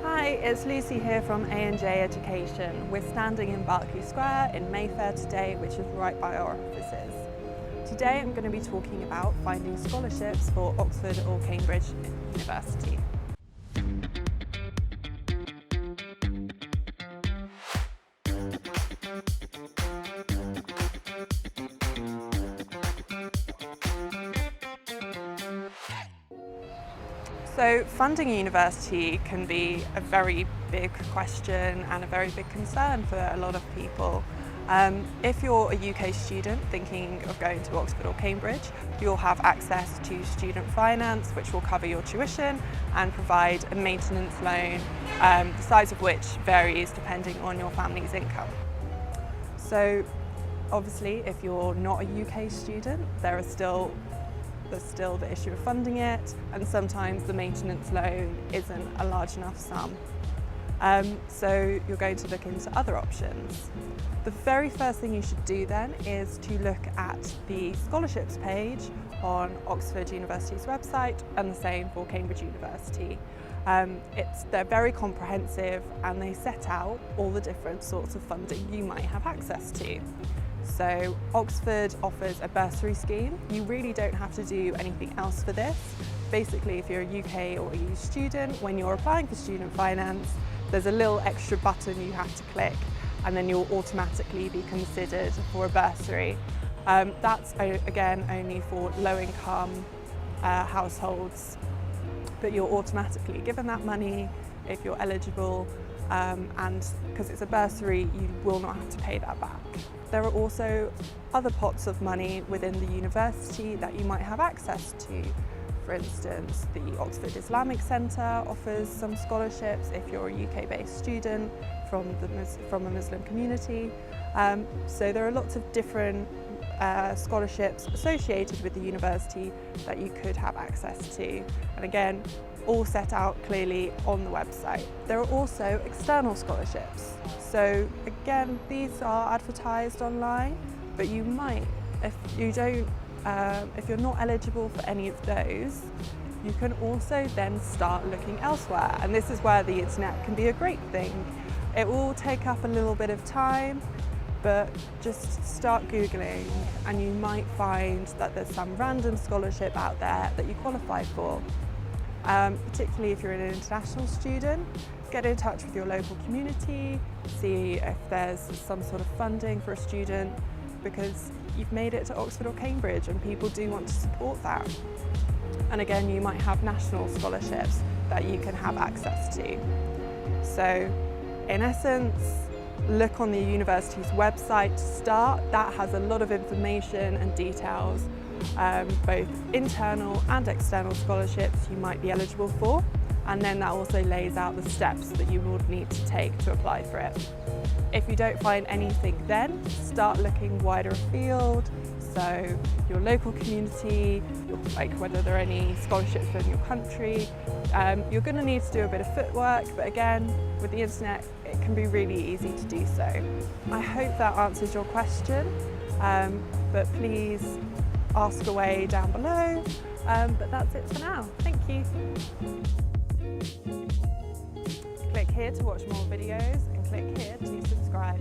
Hi, it's Lucy here from A&J Education. We're standing in Berkeley Square in Mayfair today, which is right by our offices. Today I'm going to be talking about finding scholarships for Oxford or Cambridge University. So funding a university can be a very big question and a very big concern for a lot of people. If you're a UK student thinking of going to Oxford or Cambridge, you'll have access to student finance, which will cover your tuition and provide a maintenance loan, the size of which varies depending on your family's income. So obviously, if you're not a UK student, there's still the issue of funding it, and sometimes the maintenance loan isn't a large enough sum. So you're going to look into other options. The very first thing you should do then is to look at the scholarships page on Oxford University's website, and the same for Cambridge University. They're very comprehensive and they set out all the different sorts of funding you might have access to. So Oxford offers a bursary scheme. You really don't have to do anything else for this. Basically, if you're a UK or EU student, when you're applying for student finance, there's a little extra button you have to click, and then you'll automatically be considered for a bursary. That's again only for low-income households, but you're automatically given that money if you're eligible, and because it's a bursary, you will not have to pay that back. There are also other pots of money within the university that you might have access to. For instance, the Oxford Islamic Centre offers some scholarships if you're a UK-based student from a Muslim community. So there are lots of different scholarships associated with the university that you could have access to. And again, all set out clearly on the website. There are also external scholarships. So again, these are advertised online, but you might, if you're not eligible for any of those, you can also then start looking elsewhere. And this is where the internet can be a great thing. It will take up a little bit of time, but just start Googling and you might find that there's some random scholarship out there that you qualify for. Particularly if you're an international student, get in touch with your local community, see if there's some sort of funding for a student, because you've made it to Oxford or Cambridge and people do want to support that. And again, you might have national scholarships that you can have access to. So in essence, look on the university's website to start. That has a lot of information and details, both internal and external scholarships you might be eligible for, and then that also lays out the steps that you would need to take to apply for it. If you don't find anything, then start looking wider afield, so your local community, like whether there are any scholarships in your country. You're going to need to do a bit of footwork, but again, with the internet, it can be really easy to do so. I hope that answers your question, but please ask away down below. But that's it for now. Thank you. Click here to watch more videos and click here to subscribe.